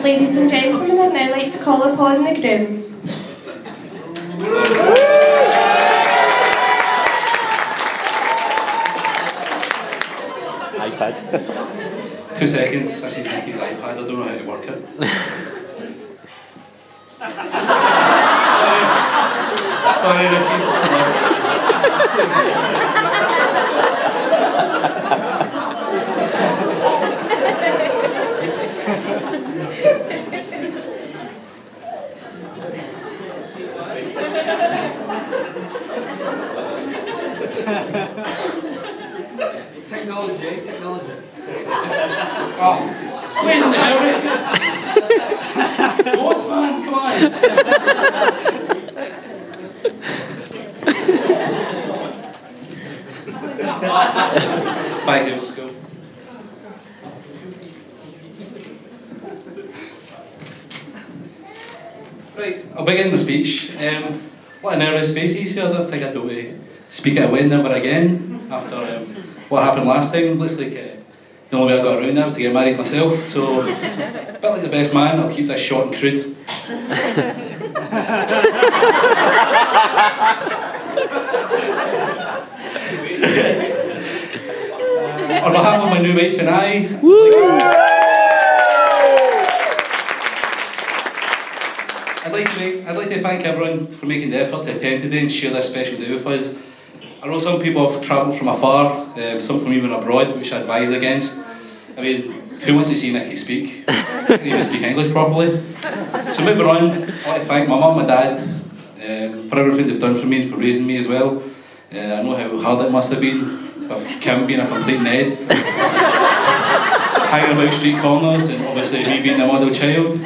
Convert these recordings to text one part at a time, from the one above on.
Ladies and gentlemen, I'd now like to call upon the groom. iPad. 2 seconds, this is Nicky's iPad, I don't know how to work it. Sorry, Nicky. Technology. Oh, wait the hell, Rick? What, man? Come on. Back to old school. Right, I'll begin the speech. What a nervous faces here. I don't think I'd be able to speak at a wedding ever again after what happened last time. Looks like the only way I got around that was to get married myself. So, a bit like the best man, I'll keep this short and crude. On behalf of my new wife and I, I'd like to thank everyone for making the effort to attend today and share this special day with us. I know some people have travelled from afar, some from even abroad, which I advise against. I mean, who wants to see Nicky speak? Can't even speak English properly. So moving on, I'd like to thank my mum and my dad for everything they've done for me and for raising me as well. I know how hard it must have been with Kim being a complete Ned, hanging about street corners, and obviously me being the model child.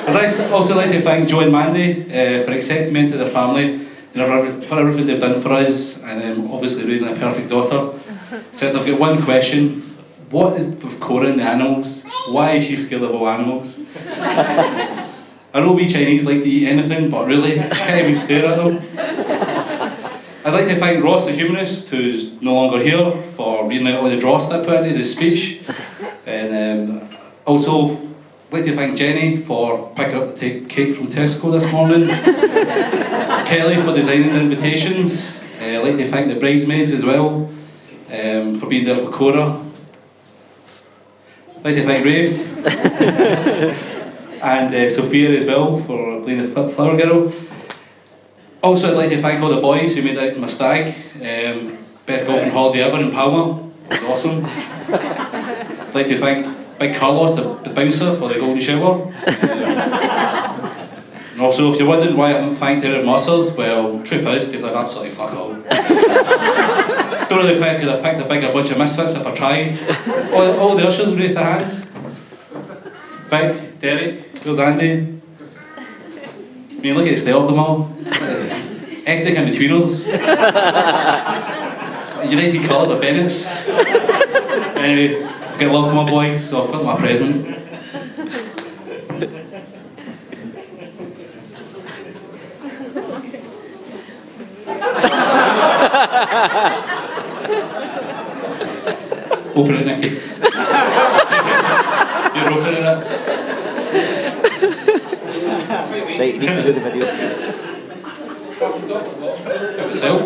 I'd also like to thank Joe and Mandy for accepting me into their family and for everything they've done for us, and obviously raising a perfect daughter. So I've got one question. What is with Cora and the animals? Why is she scared of all animals? I know we Chinese like to eat anything, but really, I can't even stare at them. I'd like to thank Ross the humanist, who's no longer here, for reading out all the dross that I put into the speech. And also, I'd like to thank Jenny for picking up the cake from Tesco this morning. Kelly for designing the invitations. I'd like to thank the bridesmaids as well, for being there for Cora. I'd like to thank Rafe and Sophia as well for playing the flower girl. Also, I'd like to thank all the boys who made it out to my stag. Best golfing holiday ever in Palma. It was awesome. I'd like to thank Big Carlos, the bouncer, for the golden shower. And also, if you're wondering why I haven't thanked her at Mercer's, well, truth is, they've done absolutely fuck all. Don't really think I could have picked a bigger bunch of misfits if I tried. All the ushers raised their hands. Vic, Derek, there's Andy. I mean, look at the style of them all. Ethnic in between us. United colours of Bennett's. Anyway, I've got love for my boys, so I've got my present. Open it, Nicky. You're opening it. Right, he needs to do the video. Itself.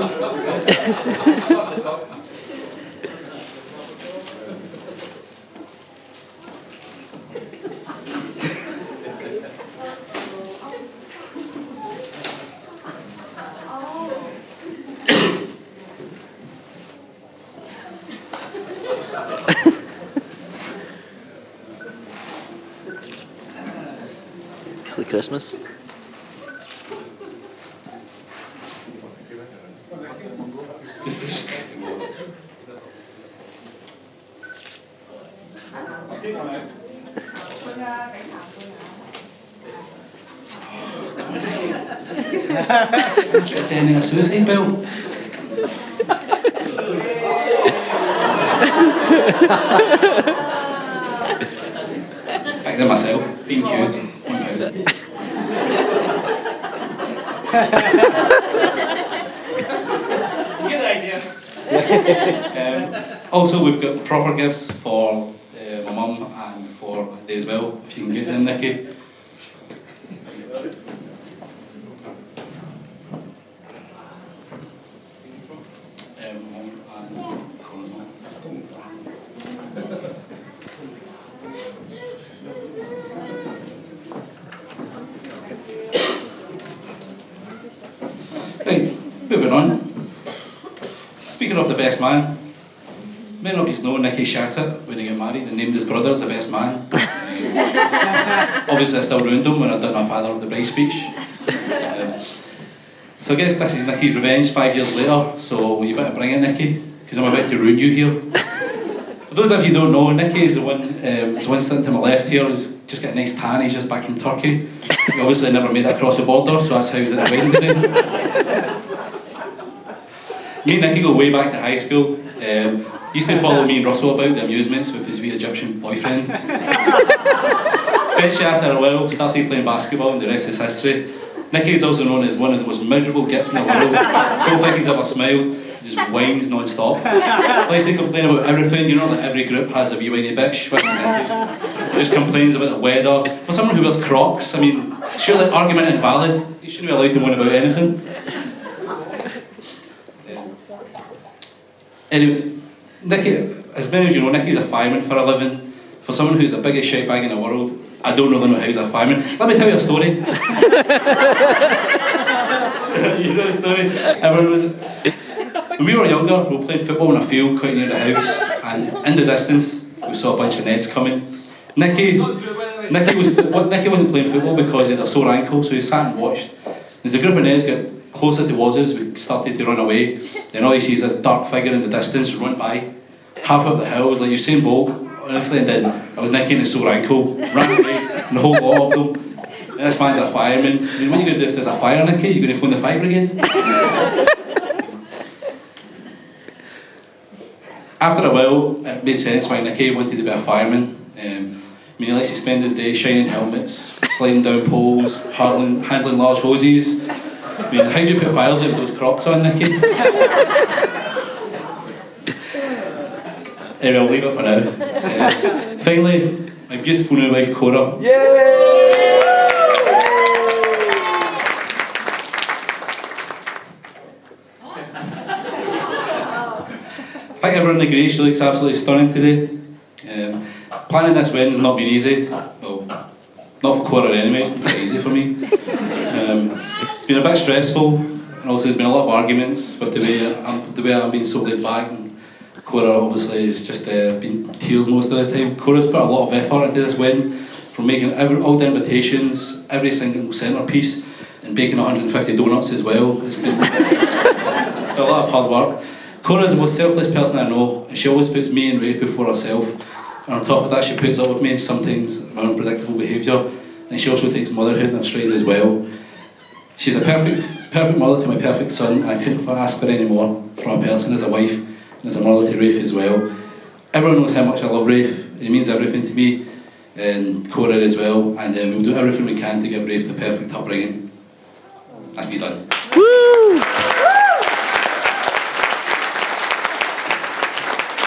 It's like Christmas. This is just... Getting a suicide belt. Back to myself, being cute. £1. Also, we've got proper gifts for my mum and for Andy as well, if you can get them, Nikki. Right, moving on. Speaking of the best man, many of you know Nicky Shattuck when he got married and named his brother as the best man. Obviously I still ruined him when I'd done my father of the bride speech. So I guess this is Nicky's revenge 5 years later, so you better bring it, Nicky, because I'm about to ruin you here. For those of you who don't know, Nicky is the one sitting to my left here. He's just got a nice tan, he's just back from Turkey. He obviously never made it across the border, so that's how he's at the wedding today. Me and Nicky go way back to high school. He used to follow me and Russell about the amusements with his wee Egyptian boyfriend. Eventually, after a while, started playing basketball and the rest is history. Nicky is also known as one of the most miserable gits in the world. Don't think he's ever smiled, he just whines non-stop. Likes to complain about everything, you know that every group has a wee whiny bitch. He just complains about the weather. For someone who wears Crocs, I mean, surely argument invalid. You shouldn't be allowed to moan about anything. Anyway, Nicky, as many as you know, Nicky's a fireman for a living. For someone who's the biggest shitbag in the world, I don't really know how he's a fireman. Let me tell you a story. You know the story? Everyone knows it. When we were younger, we were playing football in a field quite near the house, and in the distance, we saw a bunch of Neds coming. Nicky wasn't playing football because he had a sore ankle, so he sat and watched. As the group of Neds got closer towards us, we started to run away. Then all he sees this dark figure in the distance run by. Half up the hill, it was like Usain Bolt, honestly, and then it was Nicky and his sore ankle, ran away, and a whole lot of them. And this man's a fireman. I mean, what are you going to do if there's a fire, Nicky? You're going to phone the fire brigade? After a while, it made sense why Nicky wanted to be a fireman. I mean, he likes to spend his day shining helmets, sliding down poles, handling large hoses. I mean, how do you put fires out with those Crocs on, Nicky? Anyway, I'll leave it for now. Finally, my beautiful new wife, Cora. Yay! I think everyone agrees she looks absolutely stunning today. Planning this wedding's not been easy. Well, not for Cora anyway, it's been pretty easy for me. It's been a bit stressful, and also there's been a lot of arguments with the way I'm being so laid back. And Cora obviously has just been tears most of the time. Cora's put a lot of effort into this wedding, from making all the invitations, every single centrepiece, and baking 150 donuts as well. It's been a lot of hard work. Cora's the most selfless person I know, and she always puts me and Rafe before herself. And on top of that, she puts up with me sometimes my unpredictable behaviour, and she also takes motherhood in her stride as well. She's a perfect mother to my perfect son, and I couldn't ask for any more from a person as a wife and as a mother to Rafe as well. Everyone knows how much I love Rafe. He means everything to me, and Cora as well, and we'll do everything we can to give Rafe the perfect upbringing. That's me done. Woo!